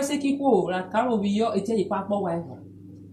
wese kiko la karo bi yo ete ipapo wa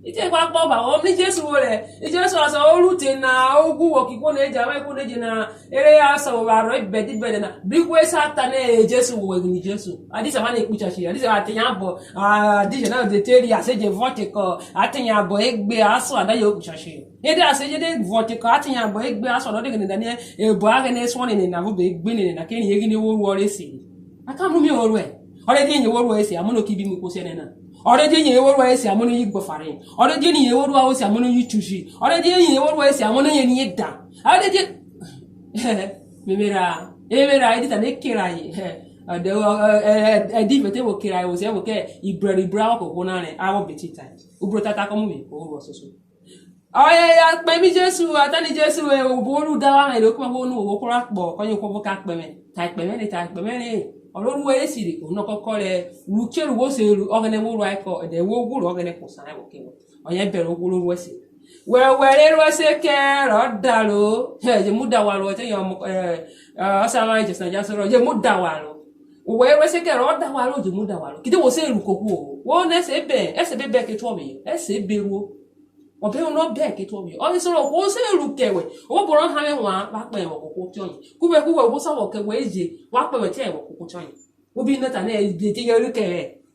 ite ipapo ba o ni Jesu le Jesu aso olute na ogu wo kiko na eja wa ko na na ere aso wa ro ibedi bede na bigwe satan e Jesu wo ni Jesu adisa ma na ekpucha shi adisa atinya bo adisa na de teri aseje vote ko atinya bo egbe aso adayo ekpucha shi ede aseje de vote ko atinya bo egbe aso do de ni dani e bo aga na so ni na bo egbe ni na keni yegi ni wo wo re si aka mu mi oru e ore di yin wo ru e si amuno ki bi mi ko se na ore di yin wo ru e si amuno yi gbo fare ore di yin wo ru a o si amuno yi tushi ore di yin wo ru e si amuno yin ni da ore di memera edi ta ne kirai de di vete wo kirai wo se wo ke ibra ko na ne awo betita ubro tata ko mu mi ko ro soso oye ya pe mi Jesu atani Jesu e oboru da wa na lo ko nu wo ko ra po ko yin ko ka pe me ta pe me ni Ọlọ́run e siri o no kokko le rucheru wo se ru ogene wo rai ko de wo guru ogene ko sai wo ke oye bere oguru wo se we ru se ke ro dalo je mu da wa ro te yo asama je san ja so ro je mu da wa ro we ru se ke ro da wa ro je mu da wa ro kide wo se ru koku wo na se be ke to mi se be ru o be no be ke to mi o se ro wo se ru kewe o bo ran ha me wa ba pe wo koku ti oyin ku be wo sa wo ke we je wa pe we ti e wo koku ti oyin obi nata na bi ti yoru ke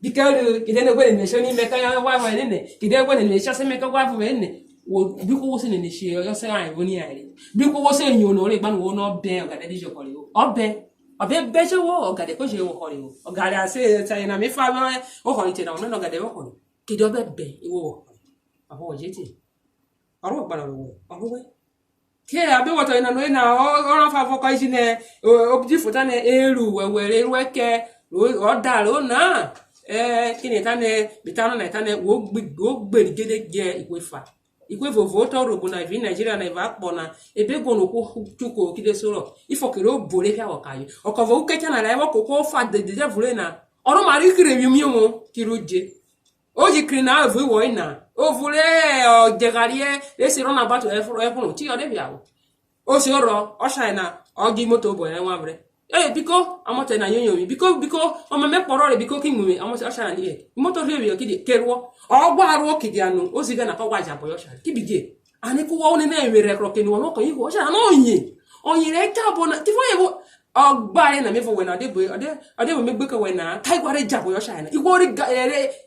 bi ka ru kide ne gwe ne shoni me ka ya wa ne kide gwe ne sha se me ka wa fu ne wo bi ko wo se ne she yo se ai wo ni ai bi ko wo se yin no re gba no no be o ga de jo ko re o be je wo o ga de ko je wo ko re o ga de ase ta ina mi fa o ko ni te na no ga de wo ko kide o be wo abo je ti oro gba na wo abo we ke abi woto ina no ina o ran fa fo ko isi ne obji futa ne eru wewere eru eke o da lo na kini ta ne bitano na ta ne wo gbe gede je ikwe vovo to robo na vi Nigeria na va po na ebe go no ko chuko kide soro ifo kere o bore pia wo kayo o ko vo ke chana la wo ko fa de vule na oro mari kire mi mo kiroje o ji kire na vo wo ina o vule o jegarie e si run about e ti o de bia o si oro o shina o gi moto bo en wa bre biko amote na yonyo mi biko o ma me poro re biko ki mu mi amote o shina ni moto re bi o kidi keruo o gba ru o kidi anu o si ga na ko wa ja bo yo shina ki bige ani ko wo ni na enwere kro ke ni wo ko yi ko shina na onyin re ka bo na ti fo ye bo o gba re na me fo we na de bo ade me gbe ka we na kai gwa re ja bo yo shina igwo re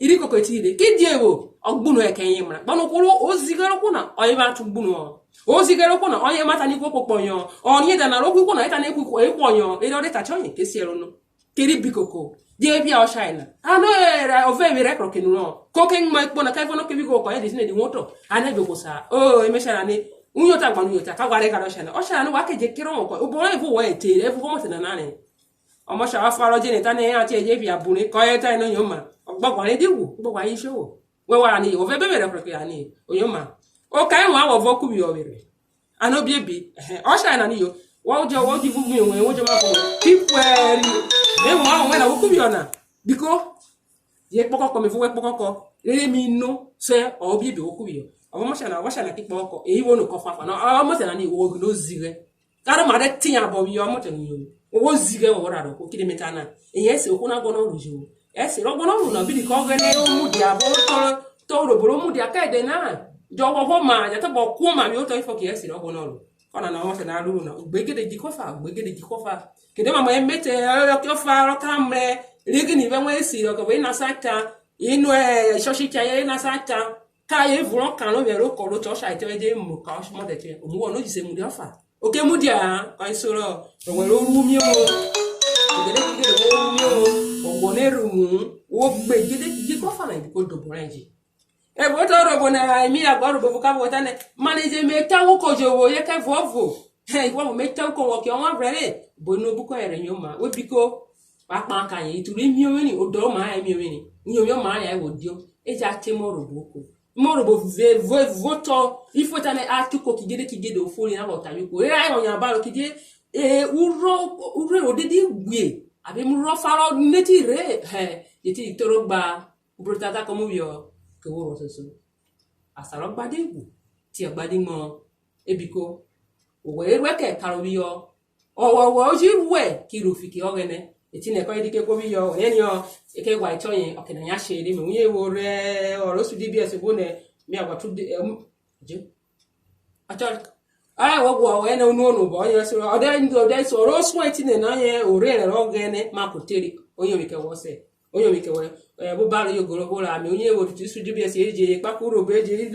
iri ko ti ile ki die wo ogbunu e kan yin mra banu ko o zigaro ko na o yi ba tu gbunu o zigaro ko na o ye mata ni ko poponyo o ni da na ro ku ko na ita na ku ko e ponyo e do de ta chonyin ke si ero no keri bikoko je bia o shina ano era o ve mi rekro ke no ko ken mo ekpo na kai fo no ke biko ko e de sine di moto ana be ko sa o e me shara ni unyo ta gbanu yo ta ka gwa re ka do shina o shara no wa ke je kiro mo ko o bo re fo wo e te e fo mo se na na ni o mo sha fa ro je ni ta ne ati e je bia bu ni ko e ta no yo ma gbogbo re di wu gbogbo ayi show we wa ni o ve be rekro ke ani o yo ma o kai mo awo vo ku bi o bere ano bi ebi o shina ni yo wo di bugu enwe wo jo ma ko pipweri e mo awon na wo ku bi ona biko ye pokoko me fo we pokoko re mi no se o bi ebi wo ku bi o mo sha na ki pokoko e wo no ko fa na o mo se na ni wo no zire karo ma de tin abo bi o mo te ni wo zire wo ra do ko kide meta na e ye se okuna go no ruju e se ro go no na bi di ko gene o mu di abo to ro boro mu di aka de na jo wo ho ma ya to bo ku ma mi o to ifo ki e se ro go no ona na won se na ru na gbegede jikofa kede mama emete yo fa ro kamre ligi ni be won si ro ko we na sata inu shoshi cha ye na sata ka ye vuro kan lo be ro ko ro to sha ite we de mu ka o mo de te o mu won no ji se mu de ofa oke mu dia ka isoro ro we ro ru mi o gbegede ro mi o wo ne ru mu wo gbegede jikofa na bi ko do boranji e bo to robo na mi agoro bo ka bo tane manage me tawo ko jowo ye ka vovo wo me tawo ko wo ki won brere bo no bu ko ere nyoma we biko pa pa kan yi turi mi o ni odo ma mi o ni nyo ma ya wo dio e ja te mo robo ve voto ifo tane a tu ko kigede o fori na bo ta yuko e ai onya ba lo kide uro odidi gwe abi mu ro faro neti re yeti toro gba brotata ko mu yo wo rososo asaro gbade wu ti agbade mo ebiko owe weke karobiyo owo oji we kirufiki ogene etine ko idike ko bi yo yen yo eke wa ito yen okena ya sheri me unye wo re oro su DBS bo ne mi agwa tu je atol wo gwo yen onu onu bo yen so ode so ro so etine na yen ore re ro gene ma ko teri onye mi ke wo se onye mi ke wo bo ba yo goro bo la mi onye wo tu su DBS eje pa kuro be je